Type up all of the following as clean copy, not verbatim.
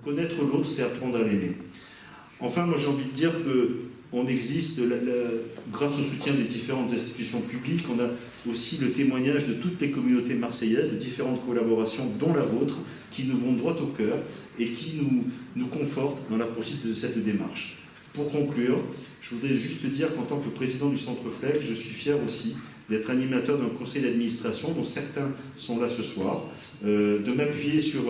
connaître l'autre, c'est apprendre à l'aimer. Enfin, moi j'ai envie de dire qu'on existe, grâce au soutien des différentes institutions publiques, on a aussi le témoignage de toutes les communautés marseillaises, de différentes collaborations, dont la vôtre, qui nous vont droit au cœur et qui nous confortent dans la poursuite de cette démarche. Pour conclure, je voudrais juste dire qu'en tant que président du Centre Flegg, je suis fier aussi d'être animateur d'un conseil d'administration, dont certains sont là ce soir, de m'appuyer sur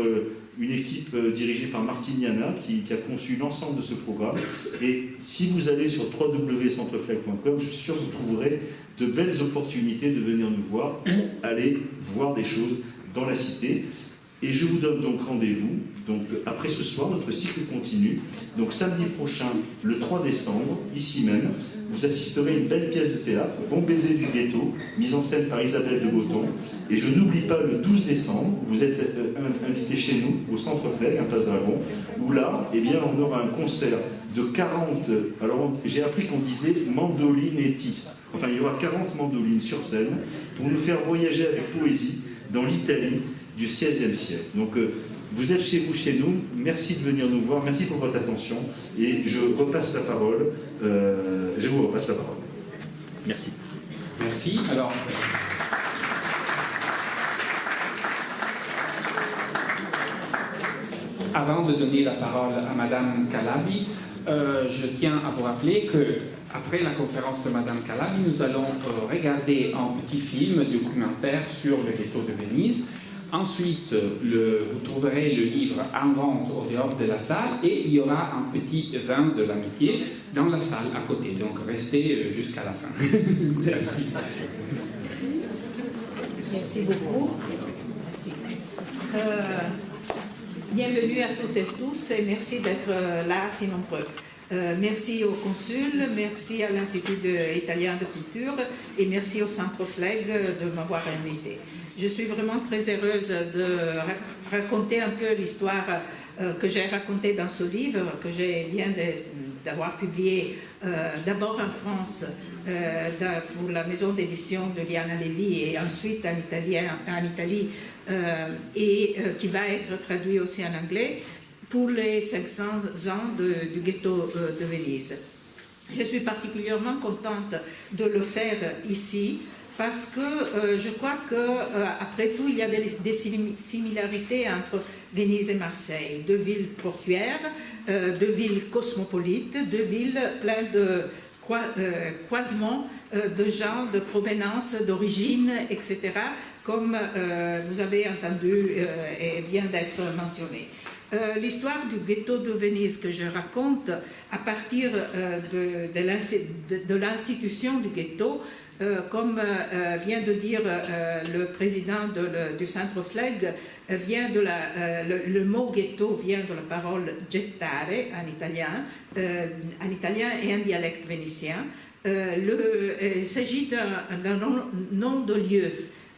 une équipe dirigée par Martine Yana, qui a conçu l'ensemble de ce programme. Et si vous allez sur www.centreflegg.com, je suis sûr que vous trouverez de belles opportunités de venir nous voir ou aller voir des choses dans la cité. Et je vous donne donc rendez-vous, donc après ce soir, notre cycle continue. Donc samedi prochain, le 3 décembre, ici même, vous assisterez à une belle pièce de théâtre, Bon baiser du ghetto, mise en scène par Isabelle de Botton. Et je n'oublie pas le 12 décembre, vous êtes invité chez nous, au Centre Flegg, à Place Dragon, où là, eh bien, on aura un concert de 40, alors j'ai appris qu'on disait mandolinettistes. Enfin, il y aura 40 mandolines sur scène pour nous faire voyager avec poésie dans l'Italie du XVIe siècle. Donc, vous êtes chez vous, chez nous. Merci de venir nous voir. Merci pour votre attention. Et je repasse la parole. Je vous repasse la parole. Merci. Merci. Alors, avant de donner la parole à Madame Calabi, je tiens à vous rappeler que après la conférence de Madame Calabi, nous allons regarder un petit film documentaire sur le ghetto de Venise. Ensuite, vous trouverez le livre en vente au dehors de la salle et il y aura un petit vin de l'amitié dans la salle à côté. Donc, restez jusqu'à la fin. Merci. Merci beaucoup. Merci. Bienvenue à toutes et tous et merci d'être là si nombreux. Merci au consul, merci à l'Institut italien de culture et merci au Centre Flegg de m'avoir invité. Je suis vraiment très heureuse de raconter un peu l'histoire que j'ai racontée dans ce livre, que je viens d'avoir publié d'abord en France pour la maison d'édition de Liana Levi et ensuite en Italie et qui va être traduit aussi en anglais pour les 500 ans du ghetto de Venise. Je suis particulièrement contente de le faire ici parce que je crois qu'après tout, il y a des similarités entre Venise et Marseille, deux villes portuaires, deux villes cosmopolites, deux villes pleines de croisements de gens, de provenance, d'origine, etc., comme vous avez entendu et vient d'être mentionné. L'histoire du ghetto de Venise que je raconte à partir de l'institution du ghetto, comme vient de dire le président du Centre Flegg, le mot ghetto vient de la parole gettare en italien et en dialecte vénitien. Il s'agit d'un nom de lieu.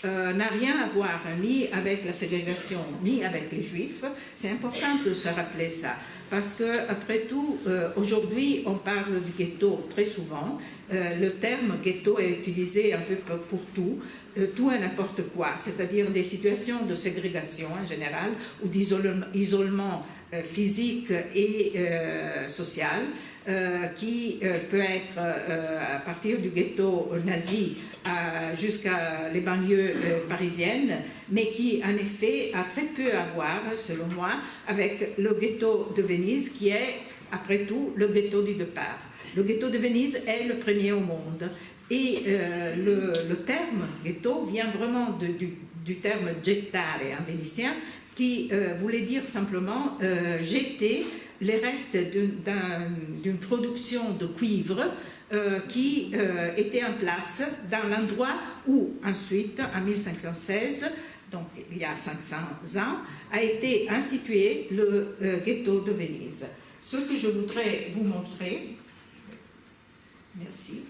N'a rien à voir ni avec la ségrégation ni avec les juifs. C'est important de se rappeler ça parce que après tout aujourd'hui on parle du ghetto très souvent. Le terme ghetto est utilisé un peu pour tout et n'importe quoi, c'est-à-dire des situations de ségrégation en général ou d'isolement physique et social qui peut être à partir du ghetto nazi jusqu'à les banlieues parisiennes, mais qui en effet a très peu à voir, selon moi, avec le ghetto de Venise qui est, après tout, le ghetto du départ. Le ghetto de Venise est le premier au monde et le terme ghetto vient vraiment du terme gettare en vénitien qui voulait dire simplement jeter les restes d'une production de cuivre qui était en place dans l'endroit où ensuite, en 1516, donc il y a 500 ans, a été institué le ghetto de Venise. Ce que je voudrais vous montrer, merci.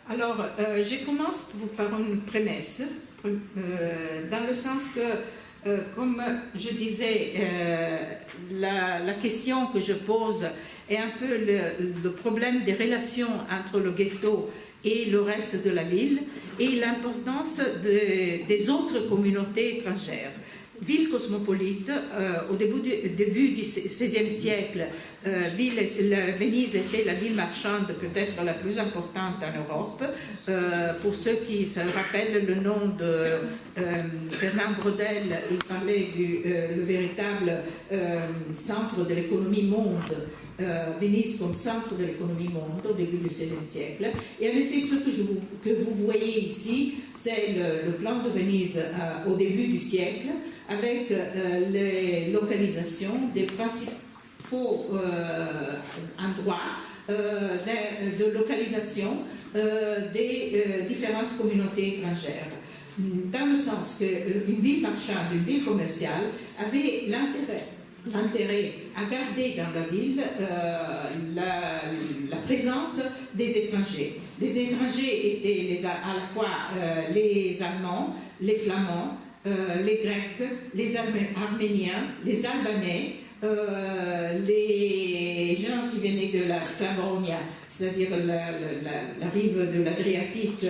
Alors, je commence par une prémisse, dans le sens que, comme je disais, la question que je pose est un peu le problème des relations entre le ghetto et le reste de la ville et l'importance des autres communautés étrangères. ville cosmopolite. Au début du XVIe siècle, Venise était la ville marchande peut-être la plus importante en Europe. Pour ceux qui se rappellent le nom de Fernand Braudel, il parlait le véritable centre de l'économie monde. Venise comme centre de l'économie monde au début du XVIe siècle. Et en effet, ce que vous voyez ici, c'est le plan de Venise au début du siècle, avec les localisations des principaux endroits de localisation des différentes communautés étrangères. Dans le sens qu'une ville marchande, une ville commerciale avait l'intérêt à garder dans la ville la présence des étrangers. Les étrangers étaient à la fois les Allemands, les Flamands, les Grecs, les Arméniens, les Albanais, les gens qui venaient de la Sclavonia, c'est-à-dire la rive de l'Adriatique,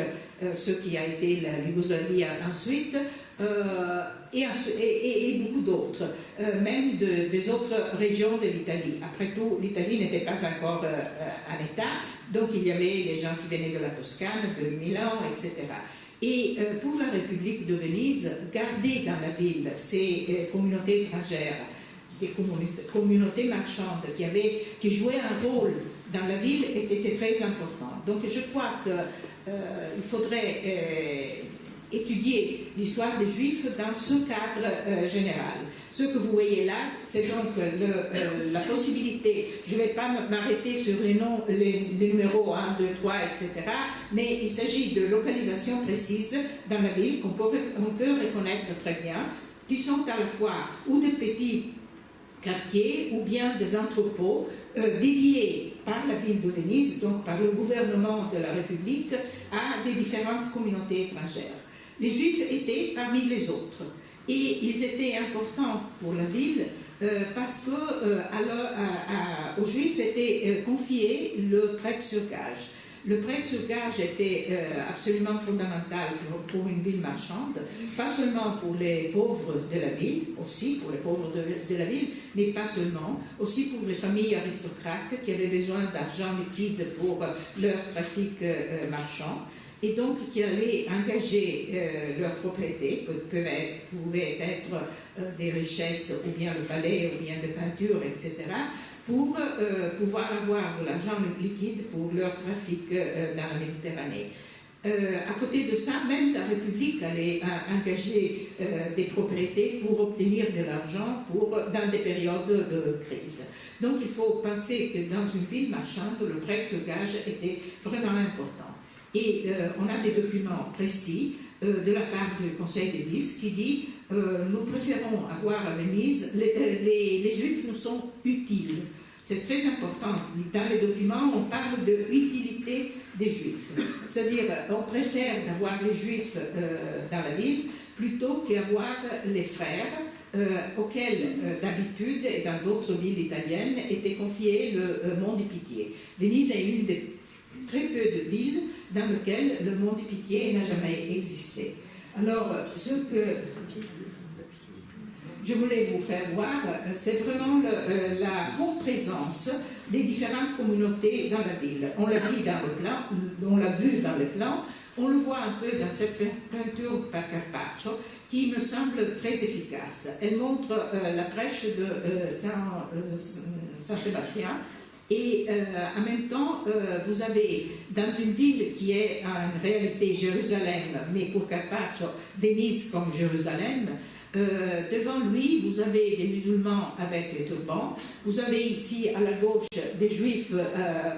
ce qui a été la Yougoslavie ensuite, et beaucoup d'autres, même des autres régions de l'Italie. Après tout, l'Italie n'était pas encore en état, donc il y avait les gens qui venaient de la Toscane, de Milan, etc. Et pour la République de Venise, garder dans la ville ces communautés étrangères, des communautés marchandes qui jouaient un rôle dans la ville était très important. Donc je crois qu'il faudrait étudier l'histoire des Juifs dans ce cadre général. Ce que vous voyez là, c'est donc la possibilité, je ne vais pas m'arrêter sur les numéros 1, 2, 3, etc., mais il s'agit de localisations précises dans la ville qu'on peut reconnaître très bien, qui sont à la fois ou des petits quartiers ou bien des entrepôts dédiés par la ville de Venise, donc par le gouvernement de la République, à des différentes communautés étrangères. Les Juifs étaient parmi les autres et ils étaient importants pour la ville parce qu'aux Juifs était confié le prêt sur gage. Le prêt sur gage était absolument fondamental pour une ville marchande, pas seulement pour les pauvres de la ville, aussi pour les pauvres de la ville, mais pas seulement, aussi pour les familles aristocrates qui avaient besoin d'argent liquide pour leur trafic marchand, et donc qui allaient engager leur propriété, pouvaient être des richesses, ou bien le palais, ou bien de peinture, etc., pour pouvoir avoir de l'argent liquide pour leur trafic dans la Méditerranée. À côté de ça, même la République allait engager des propriétés pour obtenir de l'argent dans des périodes de crise. Donc il faut penser que dans une ville marchande, le prêt sur gage était vraiment important. Et on a des documents précis de la part du Conseil des 10 qui dit nous préférons avoir à Venise, les Juifs nous sont utiles. C'est très important. Dans les documents, on parle de l'utilité des Juifs. C'est-à-dire, on préfère d'avoir les Juifs dans la ville plutôt qu'avoir les frères auxquels, d'habitude, et dans d'autres villes italiennes, était confié le Mont du Pitié. Venise est une des très peu de villes dans lesquelles le Mont du Pitié n'a jamais existé. Alors, ce que je voulais vous faire voir, c'est vraiment la présence des différentes communautés dans la ville. On l'a vu dans le plan, on l'a vu dans le plan, on le voit un peu dans cette peinture par Carpaccio, qui me semble très efficace. Elle montre la brèche de Saint-Sébastien, et en même temps, vous avez dans une ville qui est en réalité Jérusalem, mais pour Carpaccio, Venise comme Jérusalem, devant lui, vous avez des musulmans avec les turbans. Vous avez ici à la gauche des juifs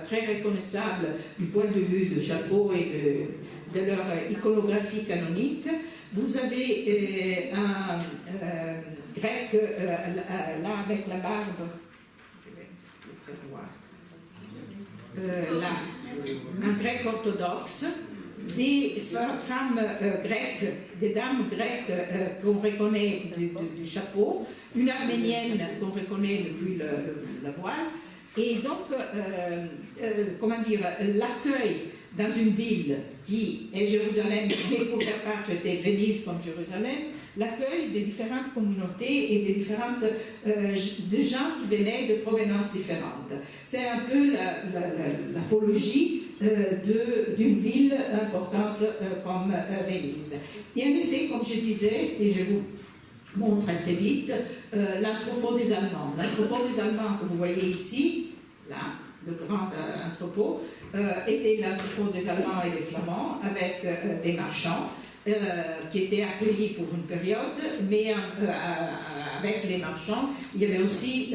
très reconnaissables du point de vue du chapeau et de leur iconographie canonique. Vous avez un grec là avec la barbe. Là, un grec orthodoxe. Des femmes grecques, des dames grecques qu'on reconnaît du chapeau, une arménienne qu'on reconnaît depuis la voile, et donc, comment dire, l'accueil dans une ville qui est Jérusalem, mais pour faire part, c'était Venise comme Jérusalem, l'accueil des différentes communautés et des différentes de gens qui venaient de provenances différentes. C'est un peu l'apologie d'une ville importante comme Venise. Et en effet, comme je disais, et je vous montre assez vite, l'entrepôt des Allemands. L'entrepôt des Allemands que vous voyez ici, là, le grand entrepôt, était l'entrepôt des Allemands et des Flamands avec des marchands qui étaient accueillis pour une période, mais avec les marchands, il y avait aussi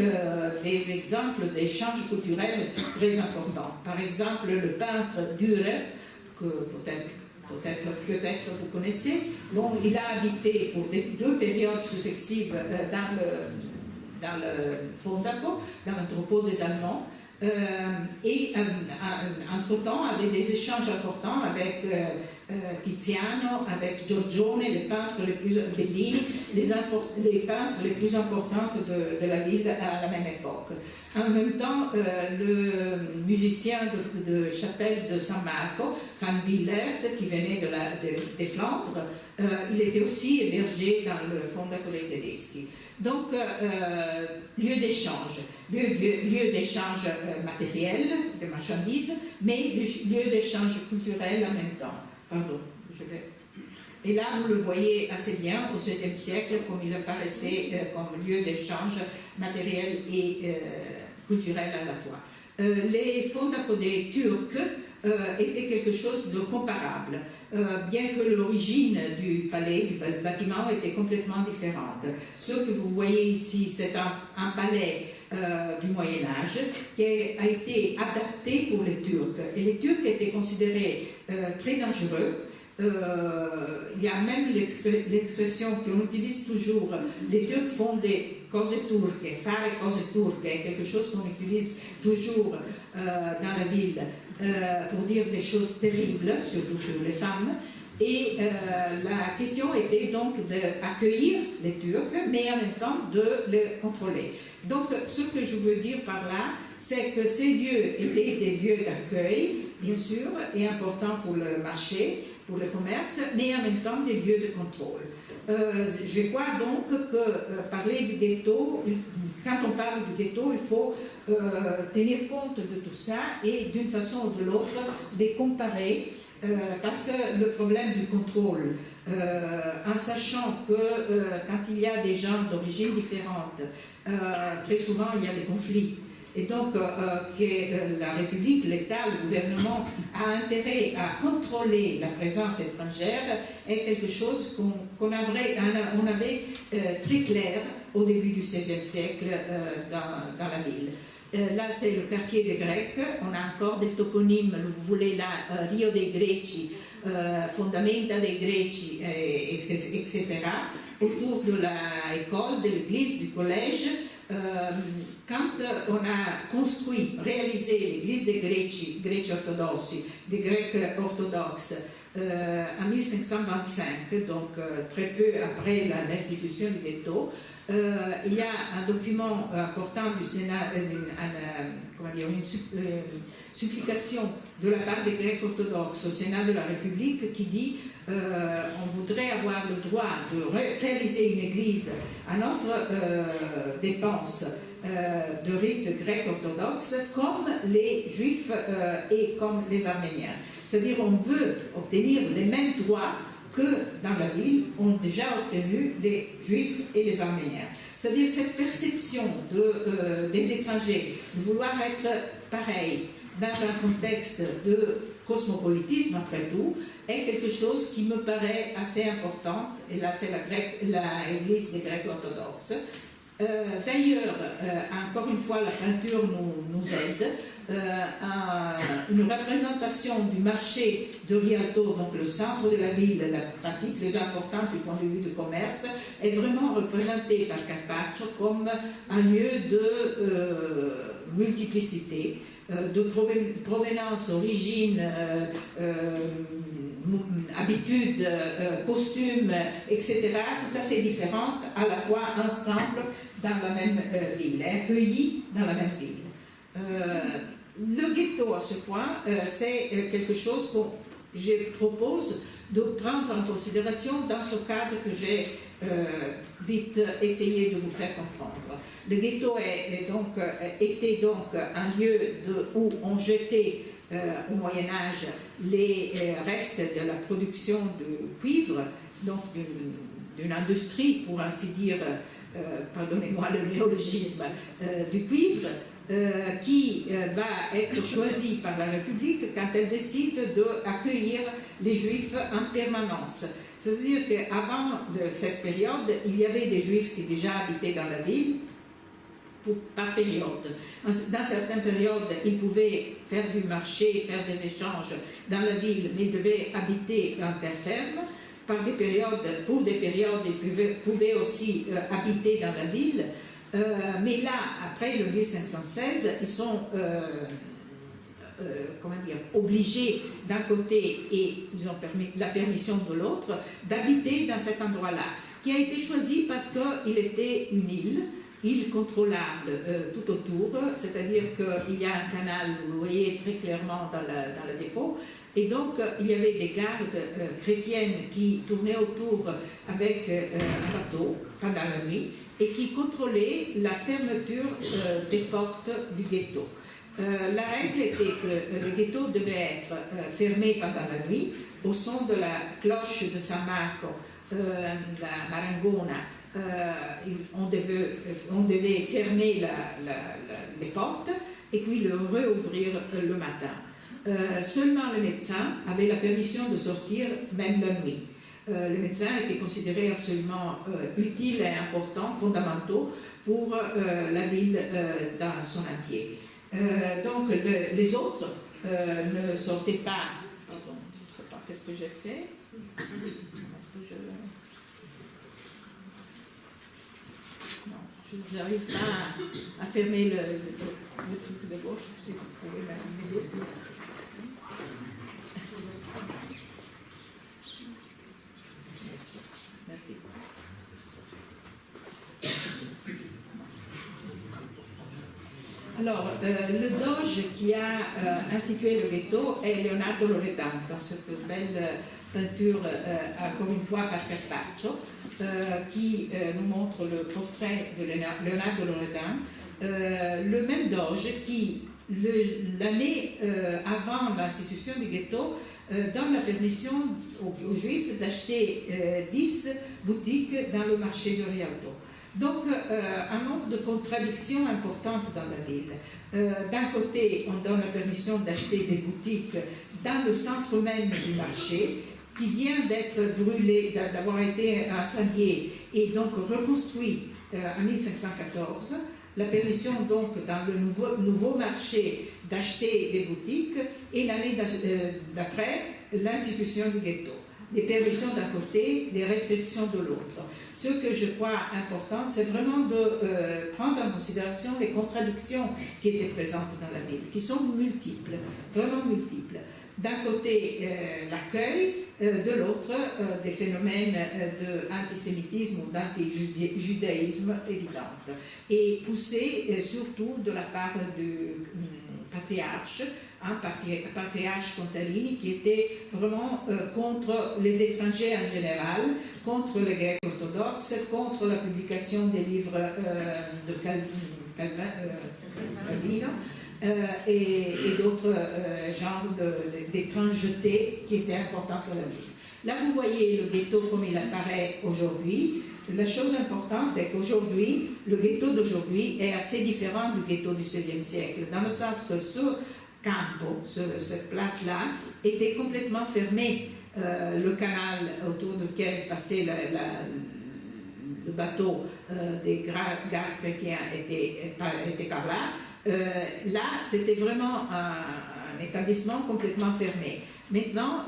des exemples d'échanges culturels très importants. Par exemple, le peintre Dürer, que peut-être vous connaissez, bon, il a habité pour deux périodes successives dans le Fondaco, dans l'entrepôt des Allemands, et entre-temps avait des échanges importants avec Tiziano, avec Giorgione, les peintres les plus Bellini, les peintres les plus importants de la ville à la même époque. En même temps, le musicien de chapelle de San Marco, Van Willert, qui venait des Flandres, il était aussi hébergé dans le Fondaco dei Tedeschi. Donc, lieu d'échange matériel, de marchandises, mais lieu d'échange culturel en même temps. Pardon, Et là, vous le voyez assez bien au XVIe siècle, comme il apparaissait comme lieu d'échange matériel et culturel à la fois. Les Fondaco des Turcs étaient quelque chose de comparable, bien que l'origine du palais, du bâtiment, était complètement différente. Ce que vous voyez ici, c'est un palais du Moyen-Âge qui a été adapté pour les Turcs. Et les Turcs étaient considérés très dangereux. Il y a même l'expression qu'on utilise toujours, les Turcs font des cose turche, fare cose turche, est quelque chose qu'on utilise toujours dans la ville pour dire des choses terribles, surtout sur les femmes. Et la question était donc d'accueillir les Turcs, mais en même temps de les contrôler. Donc, ce que je veux dire par là, c'est que ces lieux étaient des lieux d'accueil, bien sûr, et importants pour le marché, pour le commerce, mais en même temps des lieux de contrôle. Je crois donc que parler du ghetto, quand on parle du ghetto, il faut tenir compte de tout ça et d'une façon ou de l'autre les comparer, parce que le problème du contrôle, en sachant que quand il y a des gens d'origine différente, très souvent il y a des conflits. Et donc, que la République, l'État, le gouvernement a intérêt à contrôler la présence étrangère est quelque chose qu'on avait très clair au début du XVIe siècle dans la ville. Là, c'est le quartier des Grecs. On a encore des toponymes, vous voulez là, Rio dei Greci, Fondamenta dei Greci, etc. Autour de l'école, de l'église, du collège. Quand on a construit, réalisé l'église des Greci orthodoxes, des Grecs orthodoxes, en 1525, donc très peu après l'institution du ghetto, il y a un document important du Sénat, une supplication de la part des Grecs orthodoxes au Sénat de la République qui dit on voudrait avoir le droit de réaliser une église à notre dépense de rite grec orthodoxe comme les Juifs et comme les Arméniens. C'est-à-dire on veut obtenir les mêmes droits que dans la ville ont déjà obtenu les Juifs et les Arméniens. C'est-à-dire cette perception des étrangers de vouloir être pareil dans un contexte de cosmopolitisme après tout, est quelque chose qui me paraît assez important, et là c'est l'église des Grecs orthodoxes. D'ailleurs, encore une fois, la peinture nous aide. Une représentation du marché de Rialto, donc le centre de la ville, la partie plus importante du point de vue du commerce, est vraiment représentée par Carpaccio comme un lieu de multiplicité, de provenance, origine, habitudes, costumes, etc., tout à fait différentes, à la fois ensemble dans la même ville, accueillis dans la même ville. le ghetto, à ce point, c'est quelque chose que je propose de prendre en considération dans ce cadre que j'ai vite essayé de vous faire comprendre. Le ghetto était donc un lieu où on jetait au Moyen-Âge les restes de la production de cuivre, donc d'une industrie, pour ainsi dire, pardonnez-moi le néologisme, du cuivre, qui va être choisie par la République quand elle décide d'accueillir les Juifs en permanence. C'est-à-dire qu'avant cette période, il y avait des Juifs qui déjà habitaient dans la ville, par période. Dans certaines périodes, ils pouvaient faire du marché, faire des échanges dans la ville, mais ils devaient habiter en terre ferme. Pour des périodes, ils pouvaient aussi habiter dans la ville. Mais là, après le 1516, ils sont obligés d'un côté et ils ont la permission de l'autre d'habiter dans cet endroit-là, qui a été choisi parce qu'il était une île contrôlable tout autour, c'est-à-dire qu'il y a un canal, vous le voyez très clairement dans le dépôt, et donc il y avait des gardes chrétiennes qui tournaient autour avec un bateau pendant la nuit et qui contrôlaient la fermeture des portes du ghetto. La règle était que le ghetto devait être fermé pendant la nuit au son de la cloche de San Marco, la marangona. On devait fermer les portes et puis le réouvrir le matin. Seulement le médecin avait la permission de sortir même la nuit. Le médecin était considéré absolument utile et important, fondamentaux pour la ville dans son entier. Donc les autres ne sortaient pas. Pardon, je ne sais pas qu'est-ce que j'ai fait. Je n'arrive pas à fermer le truc de gauche, si vous pouvez m'aider. Merci. Alors, le doge qui a institué le ghetto est Leonardo Loredan, dans cette belle peinture, encore une fois par Carpaccio, qui nous montre le portrait de Leonardo Loredan, le même doge qui, l'année avant l'institution du ghetto, donne la permission aux Juifs d'acheter 10 boutiques dans le marché de Rialto. Donc, un nombre de contradictions importantes dans la ville. D'un côté, on donne la permission d'acheter des boutiques dans le centre même du marché, qui vient d'être brûlé, d'avoir été incendié et donc reconstruit en 1514. La permission donc dans le nouveau marché d'acheter des boutiques et l'année d'après, l'institution du ghetto. Des permissions d'un côté, des restrictions de l'autre. Ce que je crois important, c'est vraiment de prendre en considération les contradictions qui étaient présentes dans la ville, qui sont multiples, vraiment multiples. D'un côté, l'accueil, de l'autre, des phénomènes d'antisémitisme ou d'antijudaïsme évidents, et poussés surtout de la part du patriarche, patriarche Contarini, qui était vraiment contre les étrangers en général, contre les Grecs orthodoxes, contre la publication des livres de Calvino, et d'autres genres d'étrangeté qui étaient importants pour la ville. Là, vous voyez le ghetto comme il apparaît aujourd'hui. La chose importante est qu'aujourd'hui, le ghetto d'aujourd'hui est assez différent du ghetto du XVIe siècle, dans le sens que ce campo, cette place-là, était complètement fermée. Le canal autour duquel passait le bateau des gardes chrétiens était par là. Là, c'était vraiment un établissement complètement fermé. Maintenant,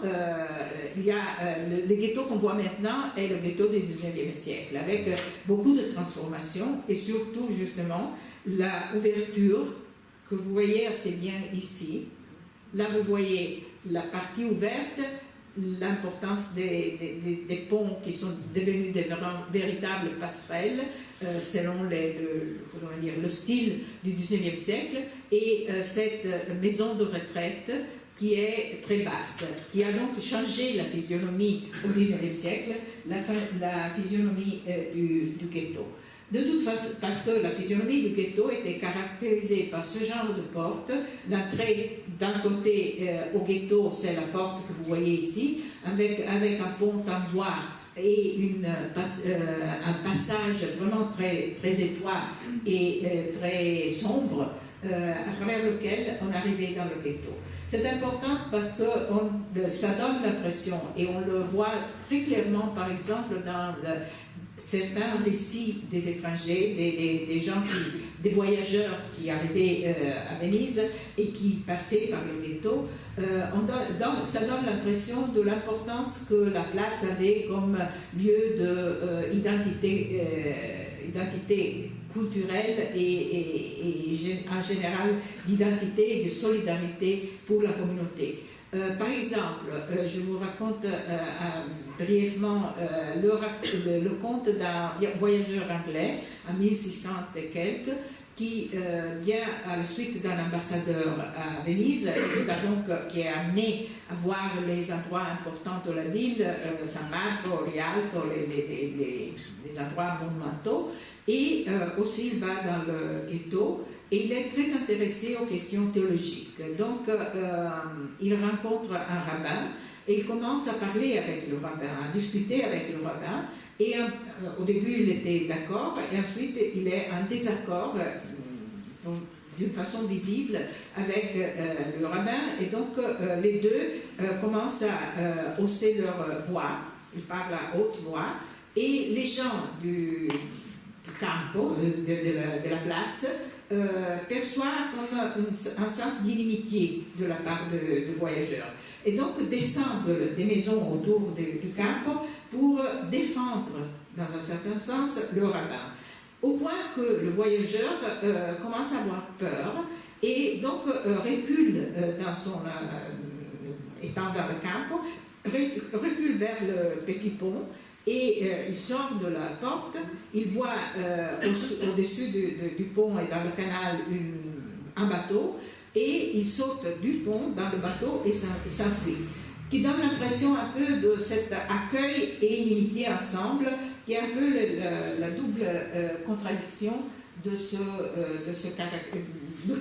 il y a le ghetto qu'on voit maintenant est le ghetto du XIXe siècle, avec beaucoup de transformations et surtout, justement, la ouverture que vous voyez assez bien ici. Là, vous voyez la partie ouverte, l'importance des ponts qui sont devenus des véritables passerelles selon le style du 19e siècle, et cette maison de retraite qui est très basse, qui a donc changé la physionomie au 19e siècle, la physionomie du ghetto. De toute façon, parce que la physionomie du ghetto était caractérisée par ce genre de porte. L'entrée d'un côté au ghetto, c'est la porte que vous voyez ici, avec un pont en bois et un passage vraiment très, très étroit et très sombre, à travers lequel on arrivait dans le ghetto. C'est important parce que ça donne l'impression, et on le voit très clairement par exemple dans certains récits des étrangers, des gens, des voyageurs qui arrivaient à Venise et qui passaient par le ghetto, ça donne l'impression de l'importance que la place avait comme lieu d'identité culturelle et en général d'identité et de solidarité pour la communauté. Par exemple, je vous raconte brièvement le conte d'un voyageur anglais en 1600 et quelques qui vient à la suite d'un ambassadeur à Venise, qui est amené à voir les endroits importants de la ville, San Marco, Rialto, les endroits monumentaux, et aussi il va dans le ghetto. Et il est très intéressé aux questions théologiques. Donc, il rencontre un rabbin et il commence à parler avec le rabbin, à discuter avec le rabbin. Et au début, il était d'accord, et ensuite, il est en désaccord d'une façon visible avec le rabbin. Et donc, les deux commencent à hausser leur voix. Ils parlent à haute voix. Et les gens du campo, de la place, perçoit comme un sens d'inimitié de la part de voyageurs. Et donc descendent des maisons autour du camp pour défendre, dans un certain sens, le rabbin. Au point que le voyageur commence à avoir peur et donc recule étant dans le camp, recule vers le petit pont. Et il sort de la porte, il voit au-dessus du pont et dans le canal un bateau, et il saute du pont dans le bateau et s'enfuit. Qui donne l'impression un peu de cet accueil et inimitié ensemble, qui est un peu la double contradiction du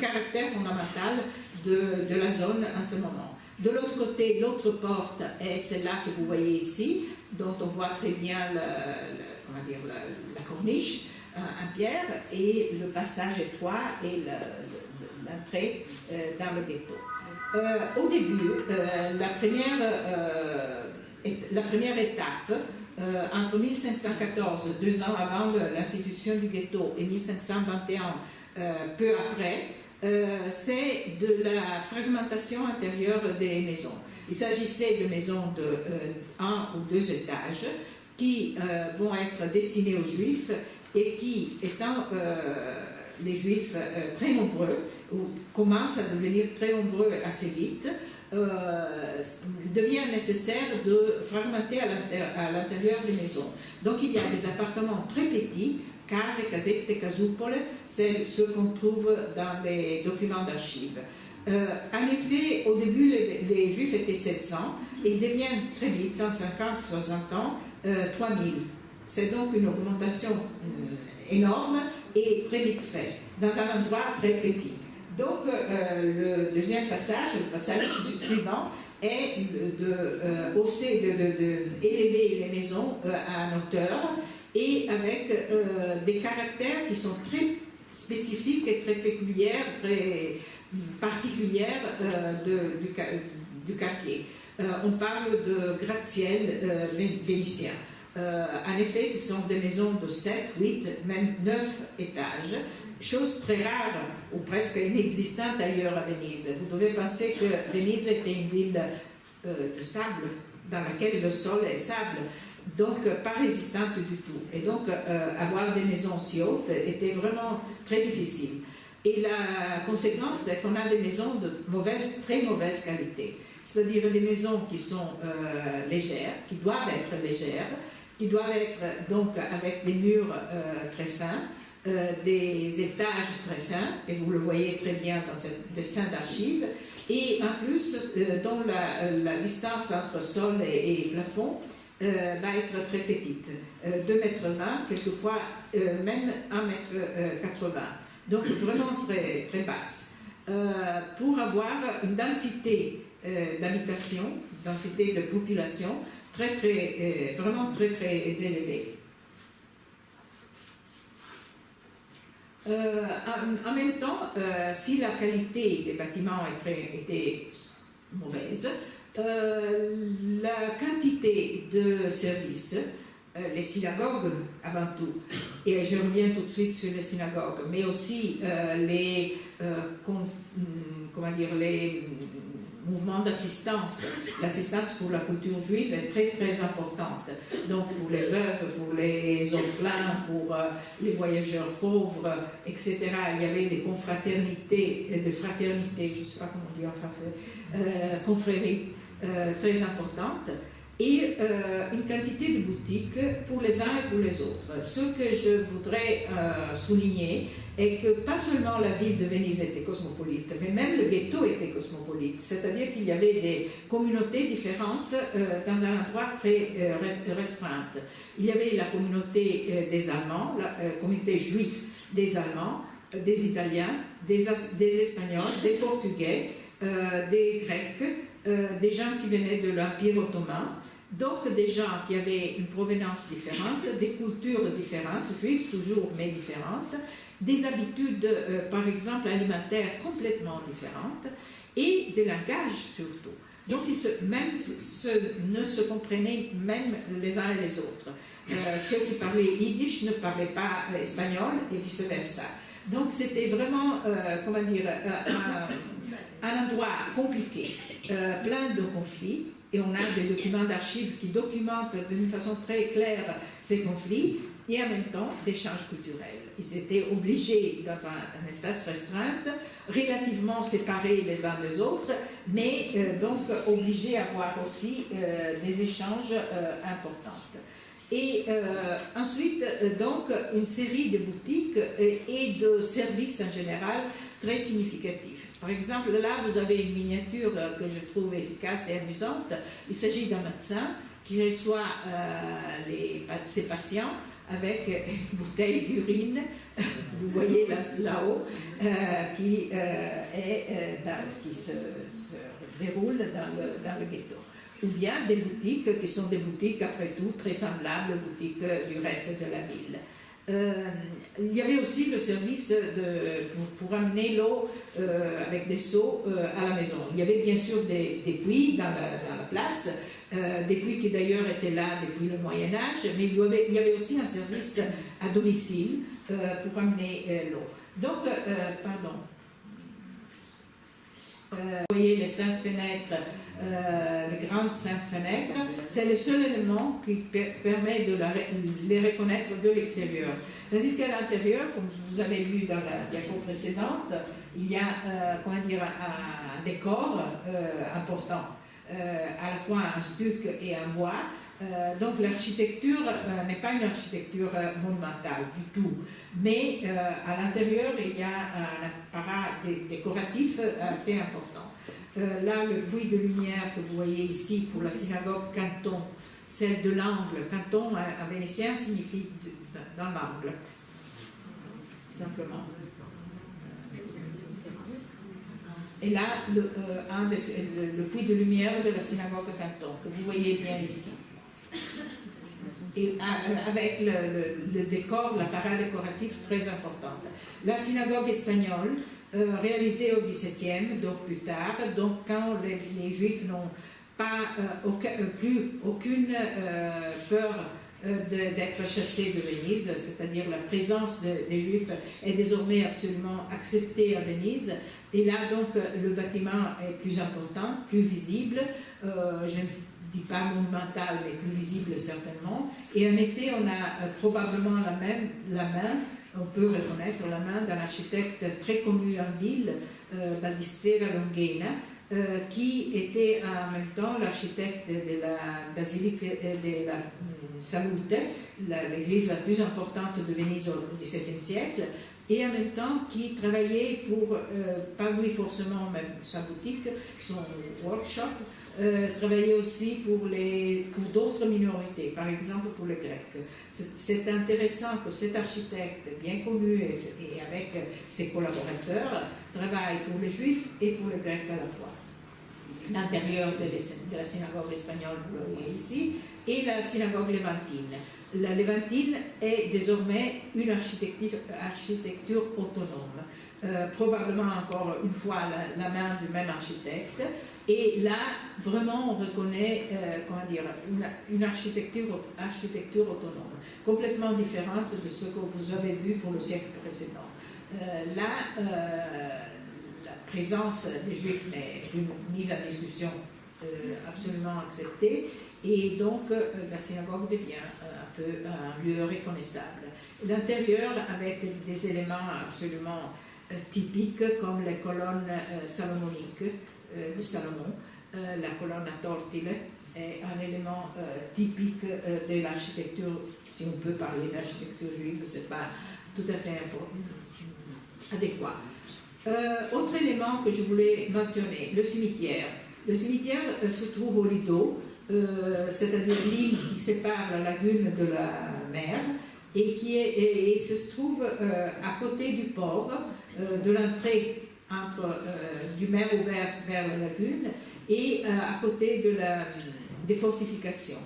caractère fondamental de la zone en ce moment. De l'autre côté, l'autre porte est celle-là que vous voyez ici, dont on voit très bien la corniche en pierre et le passage étroit et l'entrée dans le ghetto. Au début, la première étape, entre 1514, 2 ans avant l'institution du ghetto, et 1521, peu après, c'est de la fragmentation intérieure des maisons. Il s'agissait de maisons de 1 ou 2 étages qui vont être destinées aux Juifs et qui, étant les Juifs très nombreux, ou commencent à devenir très nombreux assez vite, devient nécessaire de fragmenter à l'intérieur des maisons. Donc il y a des appartements très petits, case, casette, casupole, c'est ce qu'on trouve dans les documents d'archives. En effet, au début, les Juifs étaient 700 et ils deviennent très vite, en 50-60 ans, 3000. C'est donc une augmentation énorme et très vite faite, dans un endroit très petit. Donc, le deuxième passage, le passage suivant, est d'élever les maisons à une hauteur et avec des caractères qui sont très spécifiques et très peculières, très particulières du quartier. On parle de gratte-ciel vénitien. En effet, ce sont des maisons de 7, 8, même 9 étages, chose très rare ou presque inexistante ailleurs à Venise. Vous devez penser que Venise était une ville de sable, dans laquelle le sol est sable, donc pas résistante du tout. Et donc avoir des maisons si hautes était vraiment très difficile. Et la conséquence, c'est qu'on a des maisons de très mauvaise qualité. c'est-à-dire des maisons qui sont légères, qui doivent être légères, qui doivent être donc avec des murs très fins, des étages très fins, et vous le voyez très bien dans ce dessin d'archives, et en plus, dont la distance entre sol et plafond va être très petite, 2,20 mètres, quelquefois même 1,80 mètre. Donc vraiment très, très basse. Pour avoir une densité d'habitation, une densité de population vraiment très, très élevée. En même temps, si la qualité des bâtiments était mauvaise, la quantité de services, les synagogues avant tout, et je reviens tout de suite sur les synagogues, mais aussi les mouvements d'assistance. L'assistance pour la culture juive est très très importante. Donc pour les veuves, pour les orphelins, pour les voyageurs pauvres, etc. Il y avait des confraternités, des fraternités, je ne sais pas comment on dit en français, confréries très importantes. Et une quantité de boutiques pour les uns et pour les autres. Ce que je voudrais souligner est que pas seulement la ville de Venise était cosmopolite, mais même le ghetto était cosmopolite, c'est-à-dire qu'il y avait des communautés différentes dans un endroit très restreint. Il y avait la communauté des Allemands, la communauté juive des Allemands, des Italiens, des Espagnols, des Portugais, des Grecs, des gens qui venaient de l'Empire ottoman. Donc des gens qui avaient une provenance différente, des cultures différentes, juives toujours mais différentes, des habitudes par exemple alimentaires complètement différentes et des langages surtout. Donc ils ne se comprenaient même les uns et les autres. Ceux qui parlaient yiddish ne parlaient pas espagnol et vice-versa. Donc c'était vraiment, un endroit compliqué, plein de conflits. Et on a des documents d'archives qui documentent d'une façon très claire ces conflits et en même temps d'échanges culturels. Ils étaient obligés, dans un espace restreint, relativement séparés les uns des autres, mais donc obligés à avoir aussi des échanges importants. Et ensuite, donc, une série de boutiques et de services en général très significatifs. Par exemple, là, vous avez une miniature que je trouve efficace et amusante. Il s'agit d'un médecin qui reçoit ses patients avec une bouteille d'urine, vous voyez là-haut, qui se déroule dans le ghetto. Ou bien des boutiques qui sont des boutiques, après tout, très semblables aux boutiques du reste de la ville. Il y avait aussi le service pour amener l'eau avec des seaux à la maison. Il y avait bien sûr des puits dans la place, des puits qui d'ailleurs étaient là depuis le Moyen-Âge, mais il y avait aussi un service à domicile pour amener l'eau. Donc, vous voyez les 5 fenêtres, les grandes 5 fenêtres, c'est le seul élément qui permet de les reconnaître de l'extérieur. Tandis qu'à l'intérieur, comme vous avez vu dans la diapo précédente, il y a un décor important, à la fois un stuc et un bois. Donc l'architecture n'est pas une architecture monumentale du tout, mais à l'intérieur il y a un apparat décoratif assez important. Là, le puits de lumière que vous voyez ici pour la synagogue Canton, celle de l'angle. Canton en vénitien signifie dans l'angle, simplement. Et là, le puits de lumière de la synagogue Canton, que vous voyez bien ici. Et avec le décor, l'apparat décoratif très important. La synagogue espagnole, réalisée au XVIIe, donc plus tard, donc quand les Juifs n'ont pas plus aucune peur d'être chassés de Venise, c'est-à-dire la présence des Juifs est désormais absolument acceptée à Venise. Et là, donc, le bâtiment est plus important, plus visible. Je ne dis pas monumental, mais plus visible certainement. Et en effet, on a probablement la main, on peut reconnaître la main d'un architecte très connu en ville, Baldissera Longhena, qui était en même temps l'architecte de la basilique de la Salute, l'église la plus importante de Venise au XVIIe siècle, et en même temps qui travaillait pour, pas lui forcément, même sa boutique, son workshop, travaillait aussi pour d'autres minorités, par exemple pour les Grecs. C'est intéressant que cet architecte, bien connu et avec ses collaborateurs, travaille pour les Juifs et pour les Grecs à la fois. L'intérieur de la synagogue espagnole, vous le voyez ici, et la synagogue lévantine. La lévantine est désormais une architecture autonome. Probablement encore une fois la main du même architecte. Et là, vraiment, on reconnaît une architecture autonome, complètement différente de ce que vous avez vu pour le siècle précédent. La présence des Juifs n'est une mise en discussion absolument acceptée, et donc la synagogue devient un peu un lieu reconnaissable. L'intérieur, avec des éléments absolument typiques, comme les colonnes salomoniques de Salomon, la colonne à tortile est un élément typique de l'architecture, si on peut parler d'architecture juive, ce n'est pas tout à fait adéquat. Autre élément que je voulais mentionner, le cimetière. Le cimetière se trouve au Lido, c'est-à-dire l'île qui sépare la lagune de la mer, et se trouve à côté du port, de l'entrée du mer ouvert vers la lagune, et à côté des fortifications.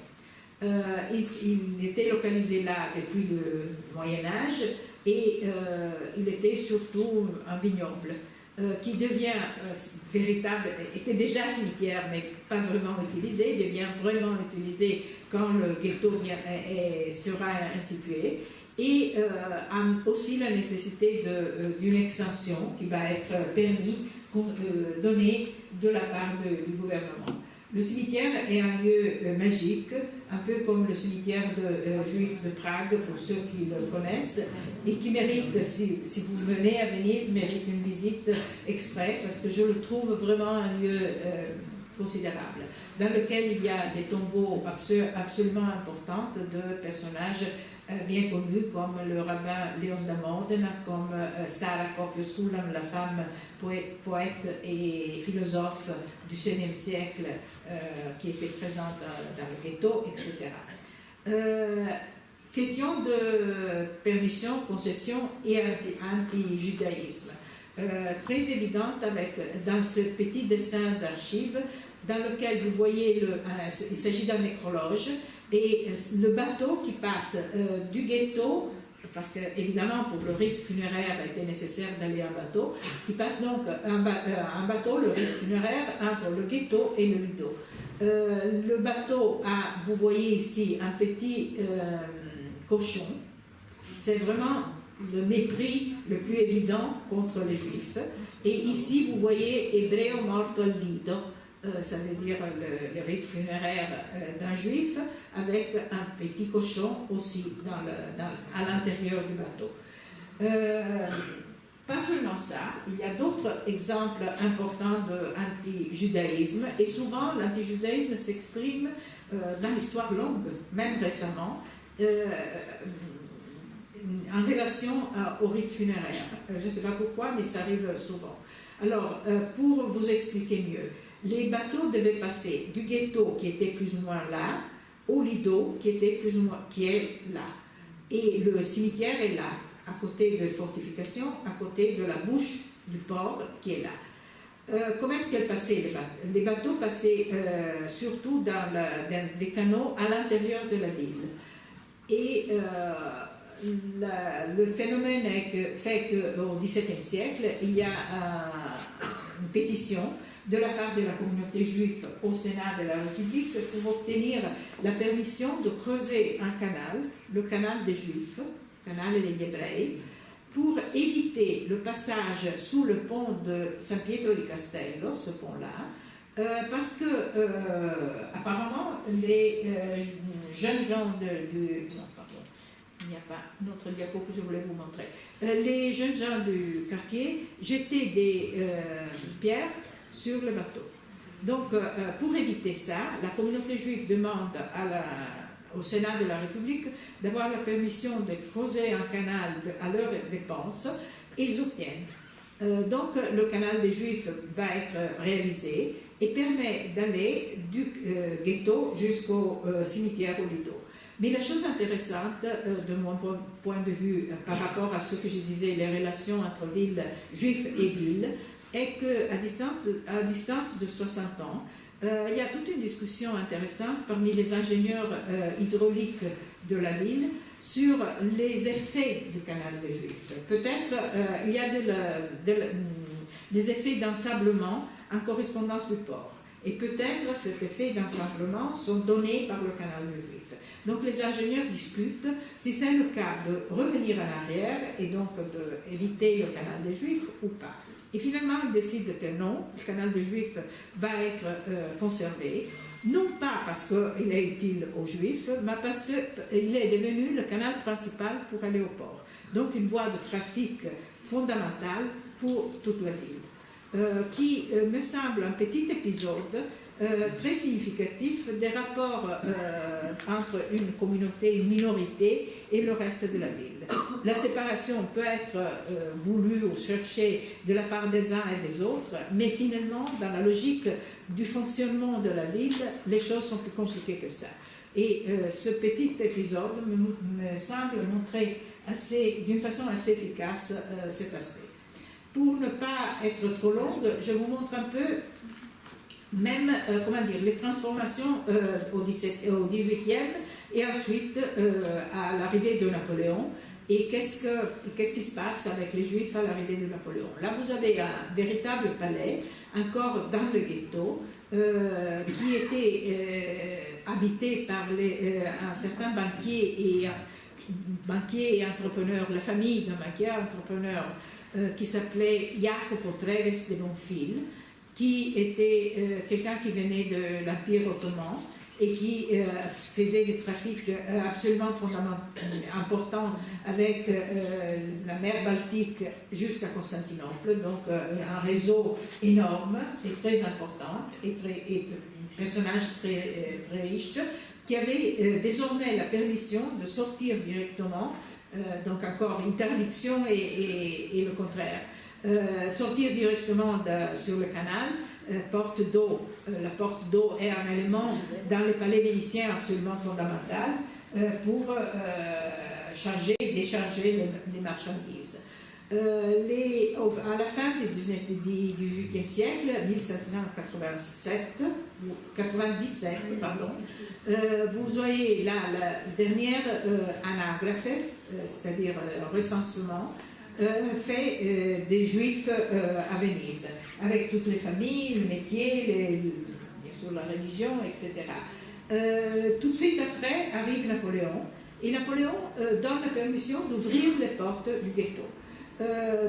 Il était localisé là depuis le Moyen-Âge, et il était surtout un vignoble qui devient était déjà cimetière mais pas vraiment utilisé, devient vraiment utilisé quand le ghetto sera institué, et a aussi la nécessité d'une extension qui va être donnée de la part du gouvernement. Le cimetière est un lieu magique, un peu comme le cimetière juif de Prague, pour ceux qui le connaissent, et qui mérite, si vous venez à Venise, mérite une visite exprès, parce que je le trouve vraiment un lieu considérable, dans lequel il y a des tombeaux absolument importants de personnages bien connus, comme le rabbin Léon da Modena, comme Sara Copio Sulam, la femme poète et philosophe du XVIe siècle qui était présente dans le ghetto, etc. Question de permission, concession et anti-judaïsme. Très évidente dans ce petit dessin d'archives dans lequel vous voyez, il s'agit d'un nécrologe, et le bateau qui passe du ghetto, parce que évidemment pour le rite funéraire il était nécessaire d'aller en bateau, qui passe donc un bateau, le rite funéraire, entre le ghetto et le Lido. Le bateau a, vous voyez ici, un petit cochon. C'est vraiment le mépris le plus évident contre les Juifs. Et ici, vous voyez Ebreo morto al Lido, ça veut dire le rite funéraire d'un Juif, avec un petit cochon aussi à l'intérieur du bateau. Pas seulement ça, il y a d'autres exemples importants d'anti-judaïsme, et souvent l'anti-judaïsme s'exprime dans l'histoire longue, même récemment, en relation au rite funéraire. Je ne sais pas pourquoi, mais ça arrive souvent. Alors, pour vous expliquer mieux, les bateaux devaient passer du ghetto, qui était plus ou moins là, au Lido, qui est là. Et le cimetière est là, à côté de fortifications, à côté de la bouche du port, qui est là. Comment est-ce qu'elles passaient, les bateaux passaient surtout dans des canaux à l'intérieur de la ville. Et le phénomène fait qu'au XVIIe siècle, il y a une pétition de la part de la communauté juive au Sénat de la République pour obtenir la permission de creuser un canal, le canal des Juifs, canale degli Ebrei, pour éviter le passage sous le pont de San Pietro di Castello, ce pont-là, parce que apparemment les jeunes gens il n'y a pas une autre diapo que je voulais vous montrer. Les jeunes gens du quartier jetaient des pierres sur le bateau. Donc, pour éviter ça, la communauté juive demande au Sénat de la République d'avoir la permission de creuser un canal à leurs dépenses, et ils obtiennent. Donc, le canal des Juifs va être réalisé et permet d'aller du ghetto jusqu'au cimetière au Lido. Mais la chose intéressante, de mon point de vue, par rapport à ce que je disais, les relations entre ville juive et ville, est qu'à distance de 60 ans, il y a toute une discussion intéressante parmi les ingénieurs hydrauliques de la ville sur les effets du canal des Juifs. Peut-être il y a des effets d'ensablement en correspondance du port. Et peut-être cet effet d'ensablement sont donnés par le canal des Juifs. Donc les ingénieurs discutent si c'est le cas de revenir en arrière et donc d'éviter le canal des Juifs ou pas. Et finalement, ils décident que non, le canal des Juifs va être conservé, non pas parce qu'il est utile aux Juifs, mais parce qu'il est devenu le canal principal pour aller au port. Donc une voie de trafic fondamentale pour toute la ville, qui me semble un petit épisode très significatif des rapports entre une communauté, une minorité et le reste de la ville. La séparation peut être voulue ou cherchée de la part des uns et des autres, mais finalement, dans la logique du fonctionnement de la ville, les choses sont plus compliquées que ça. Et ce petit épisode me semble montrer d'une façon assez efficace cet aspect. Pour ne pas être trop longue, je vous montre un peu même les transformations au XVIIIe et ensuite à l'arrivée de Napoléon. Et qu'est-ce qui se passe avec les Juifs à l'arrivée de Napoléon? Là, vous avez un véritable palais, encore dans le ghetto, qui était habité par un certain banquier et entrepreneur, la famille d'un banquier entrepreneur qui s'appelait Jacopo Treves de Bonfil, qui était quelqu'un qui venait de l'Empire ottoman et qui faisait des trafics absolument importants avec la mer Baltique jusqu'à Constantinople, donc un réseau énorme et très important, et personnage très riche, qui avait désormais la permission de sortir directement, donc encore interdiction et le contraire. Sortir directement sur le canal, porte d'eau. La porte d'eau est un élément dans les palais vénitiens absolument fondamental pour charger et décharger les marchandises. À la fin du XVIIIe siècle, 1797, vous voyez là la dernière anagraphe, c'est-à-dire recensement, fait des Juifs à Venise, avec toutes les familles, le métier, bien sûr la religion, etc. Tout de suite après arrive Napoléon, et Napoléon donne la permission d'ouvrir les portes du ghetto.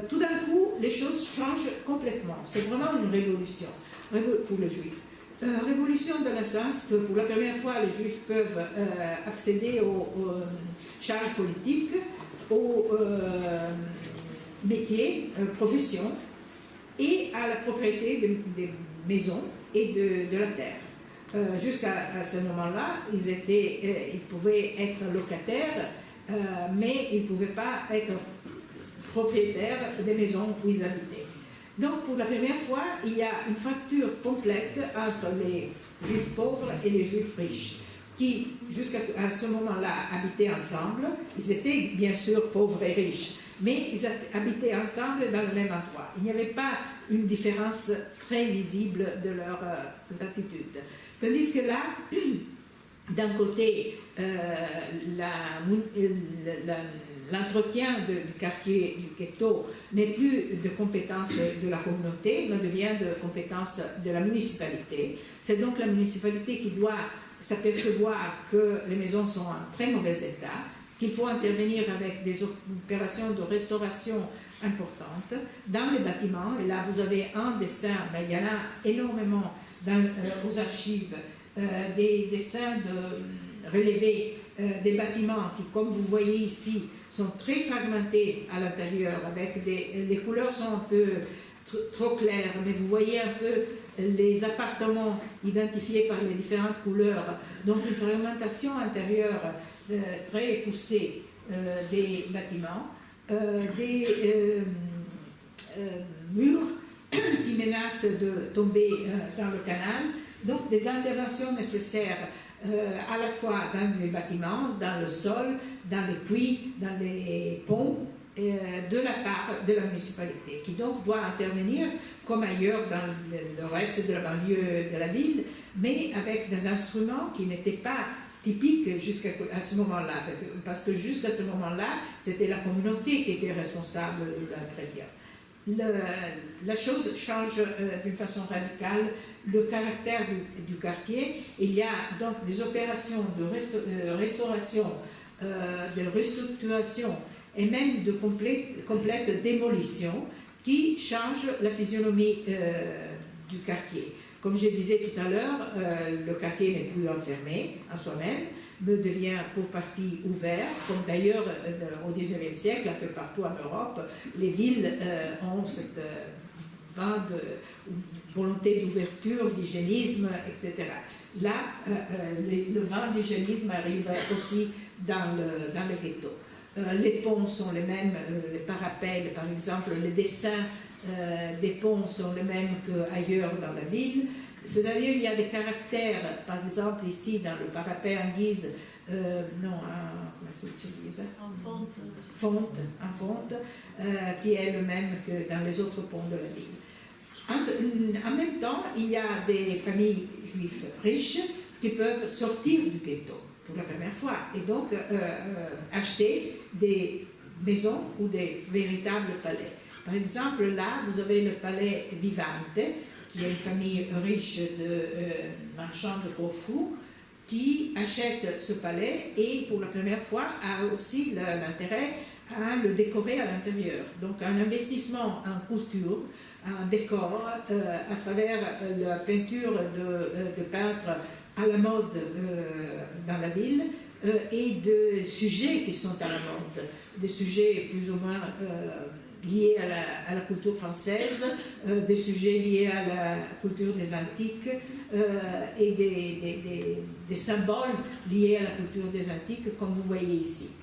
Tout d'un coup, les choses changent complètement. C'est vraiment une révolution pour les Juifs. Révolution dans le sens que pour la première fois, les Juifs peuvent accéder aux charges politiques, aux métiers, professions, et à la propriété des maisons et de la terre. Jusqu'à ce moment-là, ils pouvaient être locataires, mais ils ne pouvaient pas être propriétaires des maisons où ils habitaient. Donc, pour la première fois, il y a une fracture complète entre les Juifs pauvres et les Juifs riches, qui, jusqu'à ce moment-là, habitaient ensemble. Ils étaient bien sûr pauvres et riches, mais ils habitaient ensemble dans le même endroit. Il n'y avait pas une différence très visible de leurs attitudes. Tandis que là, d'un côté, l'entretien du quartier du ghetto n'est plus de compétence de la communauté, mais devient de compétence de la municipalité. C'est donc la municipalité qui doit s'apercevoir que les maisons sont en très mauvais état, qu'il faut intervenir avec des opérations de restauration importantes dans les bâtiments. Et là, vous avez un dessin, mais il y en a énormément aux archives, des dessins relevés des bâtiments qui, comme vous voyez ici, sont très fragmentés à l'intérieur, avec les couleurs sont un peu trop clair, mais vous voyez un peu les appartements identifiés par les différentes couleurs. Donc une fragmentation intérieure très poussée des bâtiments, des murs qui menacent de tomber dans le canal. Donc des interventions nécessaires à la fois dans les bâtiments, dans le sol, dans les puits, dans les ponts, de la part de la municipalité, qui donc doit intervenir comme ailleurs dans le reste de la banlieue de la ville, mais avec des instruments qui n'étaient pas typiques jusqu'à ce moment-là, parce que jusqu'à ce moment-là, c'était la communauté qui était responsable de l'entretien. La chose change d'une façon radicale le caractère du quartier. Il y a donc des opérations de restauration, de restructuration et même de complète démolition qui changent la physionomie du quartier. Comme je disais tout à l'heure, le quartier n'est plus enfermé en soi-même, mais devient pour partie ouvert, comme d'ailleurs au XIXe siècle, un peu partout en Europe, les villes ont cette volonté d'ouverture, d'hygiénisme, etc. Là, le vent d'hygiénisme arrive aussi dans le ghetto. Les ponts sont les mêmes, les parapets, par exemple, les dessins des ponts sont les mêmes qu'ailleurs dans la ville. C'est-à-dire il y a des caractères, par exemple ici dans le parapet en guise, comment s'utilise ? En fonte, qui est le même que dans les autres ponts de la ville. En même temps, il y a des familles juives riches qui peuvent sortir du ghetto pour la première fois et donc acheter des maisons ou des véritables palais. Par exemple, là, vous avez le palais Vivante, qui est une famille riche de marchands de Corfou, qui achète ce palais et pour la première fois a aussi l'intérêt à le décorer à l'intérieur. Donc un investissement en couture, en décor, à travers la peinture de peintres à la mode dans la ville et de sujets qui sont à la mode, des sujets plus ou moins liés à la culture française, des sujets liés à la culture des antiques et des symboles liés à la culture des antiques, comme vous voyez ici.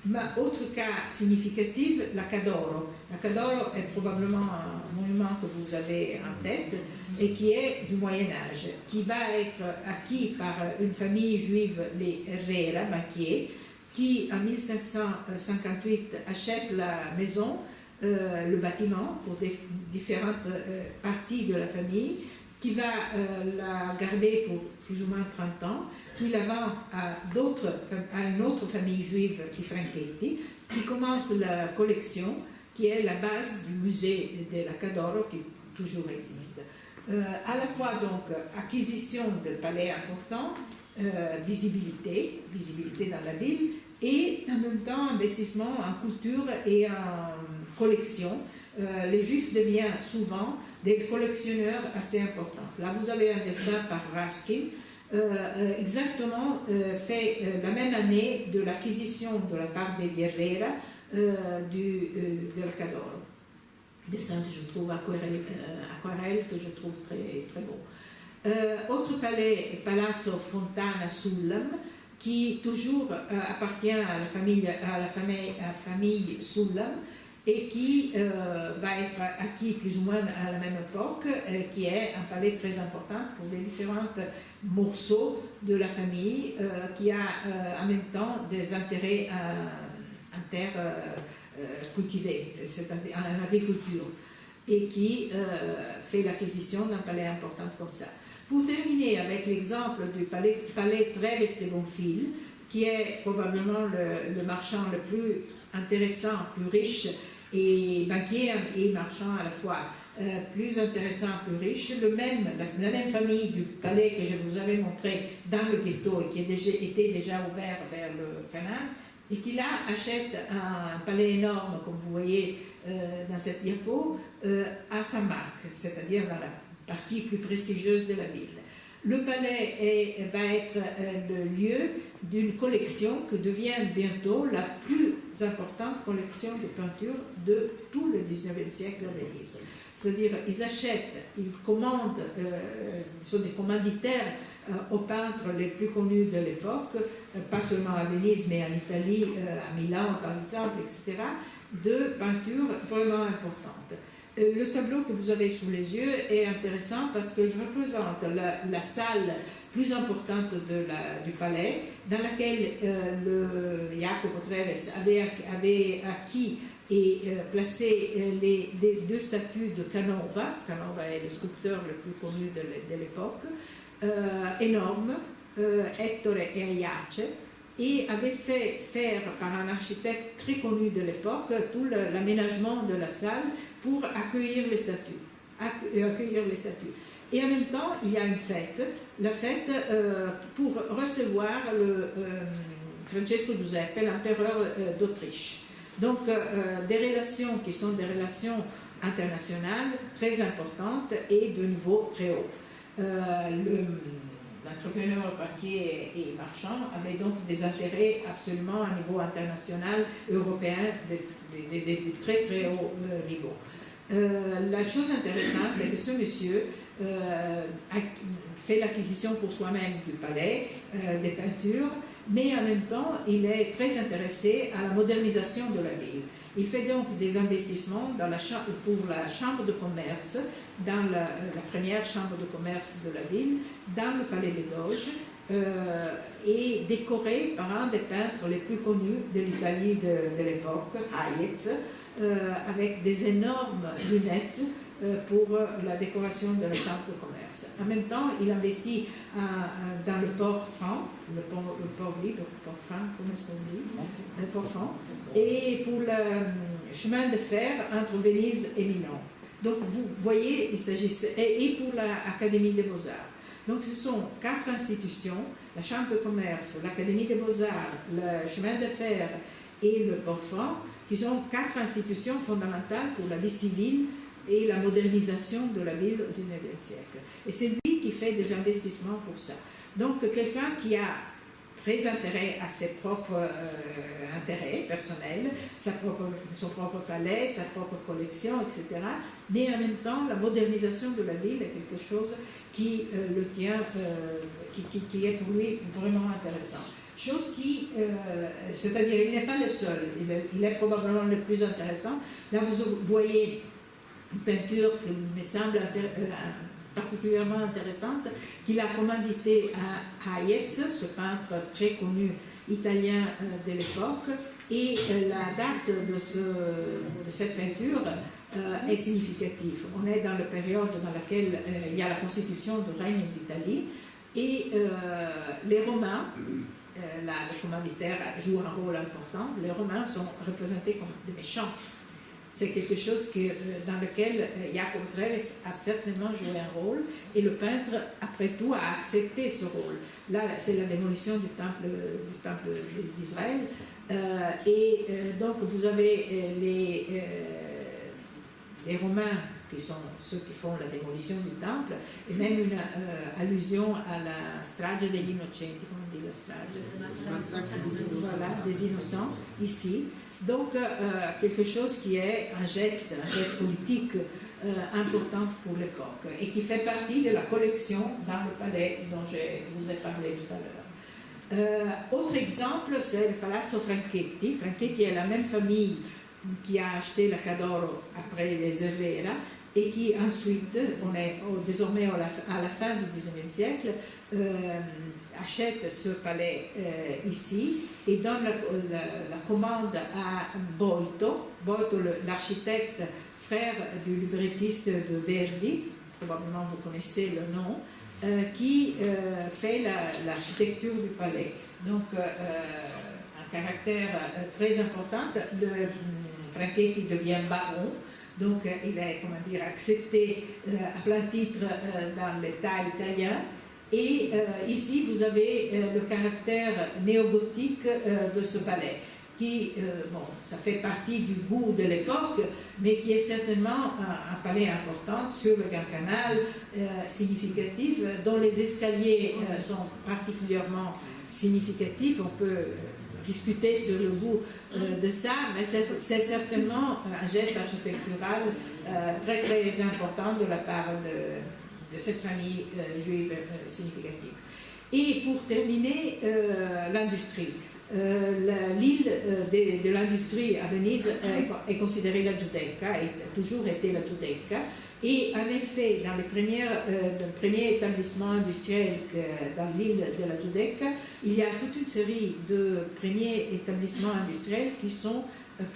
Mais autre cas significatif, la Cadoro. La Cadoro est probablement un monument que vous avez en tête et qui est du Moyen-Âge, qui va être acquis par une famille juive, les Herrera, banquiers, qui en 1558 achète la maison, le bâtiment pour différentes parties de la famille, qui va la garder pour plus ou moins 30 ans, qui la vend à une autre famille juive, les Franchetti, qui commence la collection, qui est la base du musée de la Cadoro, qui toujours existe. À la fois donc acquisition de palais importants, visibilité dans la ville, et en même temps investissement en culture et en collection. Les Juifs deviennent souvent des collectionneurs assez importants. Là, vous avez un dessin par Raskin, exactement fait la même année de l'acquisition de la part des Herrera de la Cadoro. Dessin que je trouve aquarelle que je trouve très, très beau. Autre palais, Palazzo Fontana Sullam, qui toujours appartient à la famille Sullam et qui va être acquis plus ou moins à la même époque, qui est un palais très important pour les différents morceaux de la famille, qui a en même temps des intérêts en terre cultivée, c'est-à-dire en agriculture, et qui fait l'acquisition d'un palais important comme ça. Pour terminer avec l'exemple du palais Treves de Bonfil, qui est probablement le marchand le plus intéressant, plus riche, et banquier et marchand à la fois, plus intéressant, plus riche, la même famille du palais que je vous avais montré dans le ghetto et qui était déjà ouvert vers le canal, et qui là achète un palais énorme, comme vous voyez dans cette diapo, à Saint-Marc, c'est-à-dire dans la partie plus prestigieuse de la ville. Le palais va être le lieu d'une collection que devient bientôt la plus importantes collections de peintures de tout le 19e siècle à Venise. C'est-à-dire, ils achètent, ils commandent, sont des commanditaires aux peintres les plus connus de l'époque, pas seulement à Venise, mais en Italie, à Milan par exemple, etc., de peintures vraiment importantes. Le tableau que vous avez sous les yeux est intéressant parce qu'il représente la salle plus importante du palais, dans laquelle Jacopo Treves avait acquis et placé les deux statues de Canova. Canova est le sculpteur le plus connu de l'époque, énormes, Ettore et Aiace, et avait fait faire par un architecte très connu de l'époque tout l'aménagement de la salle pour accueillir les statues. Et en même temps, il y a une fête, la fête pour recevoir Francesco Giuseppe, l'empereur d'Autriche. Donc, des relations qui sont des relations internationales très importantes et de niveau très haut. L'entrepreneur banquier et marchand avait donc des intérêts absolument à niveau international, européen, de très très haut niveau. La chose intéressante est que ce monsieur a fait l'acquisition pour soi-même du palais, des peintures, mais en même temps, il est très intéressé à la modernisation de la ville. Il fait donc des investissements pour la chambre de commerce, dans la première chambre de commerce de la ville, dans le palais des Doges, et décoré par un des peintres les plus connus de l'Italie de l'époque, Hayez, avec des énormes lunettes pour la décoration de la chambre de commerce. En même temps, il investit dans le port franc, le port libre, le port franc, comment est-ce qu'on dit? Le port franc, et pour le chemin de fer entre Venise et Milan. Donc vous voyez, il s'agissait, et pour l'Académie des Beaux-Arts. Donc ce sont 4 institutions, la Chambre de commerce, l'Académie des Beaux-Arts, le chemin de fer et le port franc, qui sont 4 institutions fondamentales pour la vie civile et la modernisation de la ville au XIXe siècle. Et c'est lui qui fait des investissements pour ça. Donc quelqu'un qui a très intérêt à ses propres intérêts personnels, son propre palais, sa propre collection, etc. Mais en même temps, la modernisation de la ville est quelque chose qui le tient, qui est pour lui vraiment intéressant. Chose qui, c'est-à-dire, il n'est pas le seul, il est probablement le plus intéressant. Là, vous voyez une peinture qui me semble particulièrement intéressante, qu'il a commandité à Hayez, ce peintre très connu italien de l'époque, et la date de cette peinture est significative. On est dans la période dans laquelle il y a la constitution du règne d'Italie, et les Romains, le commanditaire joue un rôle important, les Romains sont représentés comme des méchants. C'est quelque chose dans lequel Jacopo Treves a certainement joué un rôle, et le peintre, après tout, a accepté ce rôle. Là, c'est la démolition du temple d'Israël, et donc vous avez les Romains, qui sont ceux qui font la démolition du temple, et même une allusion à la strage degli innocenti, comment on dit la strage? Voilà, des innocents, ici. Donc, quelque chose qui est un geste politique important pour l'époque, et qui fait partie de la collection dans le palais dont je vous ai parlé tout à l'heure. Autre exemple, c'est le Palazzo Franchetti. Franchetti est la même famille qui a acheté la Cadoro après les Herrera, et qui ensuite, on est désormais à la fin du XIXe siècle, achète ce palais ici et donne la commande à Boito, l'architecte frère du librettiste de Verdi, probablement vous connaissez le nom, qui fait l'architecture du palais. Donc, un caractère très important. Franchetti devient baron. Donc, il est, accepté à plein titre dans l'État italien. Et ici, vous avez le caractère néogothique de ce palais, qui, ça fait partie du goût de l'époque, mais qui est certainement un palais important sur le Grand Canal, significatif, dont les escaliers sont particulièrement significatif. On peut discuter sur le goût de ça, mais c'est certainement un geste architectural très très important de la part de cette famille juive significative. Et pour terminer, l'industrie. L'île de l'industrie à Venise est considérée la Giudecca, et a toujours été la Giudecca. Et en effet, dans le premier établissement industriel dans l'île de la Giudecca, il y a toute une série de premiers établissements industriels qui sont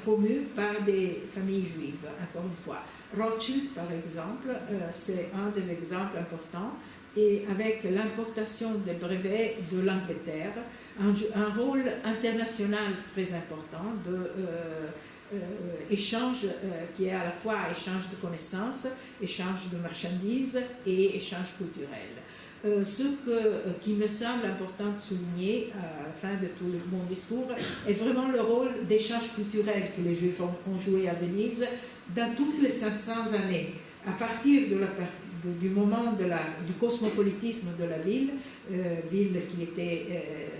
promus par des familles juives, encore une fois. Rothschild, par exemple, c'est un des exemples importants, et avec l'importation des brevets de l'Angleterre, un rôle international très important échange qui est à la fois échange de connaissances, échange de marchandises et échange culturel. Qui me semble important de souligner à la fin de tout mon discours est vraiment le rôle d'échange culturel que les Juifs ont joué à Venise dans toutes les 500 années. À partir du moment du cosmopolitisme de la ville qui était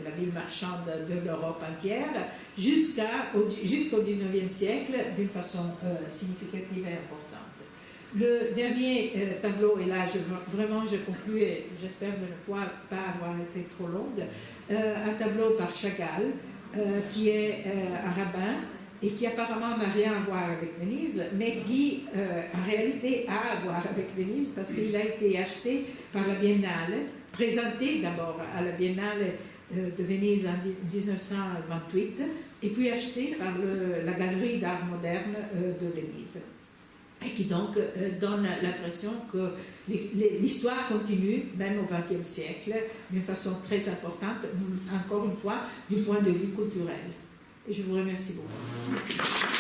la ville marchande de l'Europe entière, jusqu'au XIXe siècle d'une façon significative et importante. Le dernier tableau, et là je conclue et j'espère ne pas avoir été trop longue, un tableau par Chagall qui est un rabbin et qui apparemment n'a rien à voir avec Venise, mais qui en réalité a à voir avec Venise parce qu'il a été acheté par la Biennale, présenté d'abord à la Biennale de Venise en 1928, et puis acheté par la Galerie d'art moderne de Venise. Et qui donc donne l'impression que l'histoire continue, même au XXe siècle, d'une façon très importante, encore une fois, du point de vue culturel. Et je vous remercie beaucoup.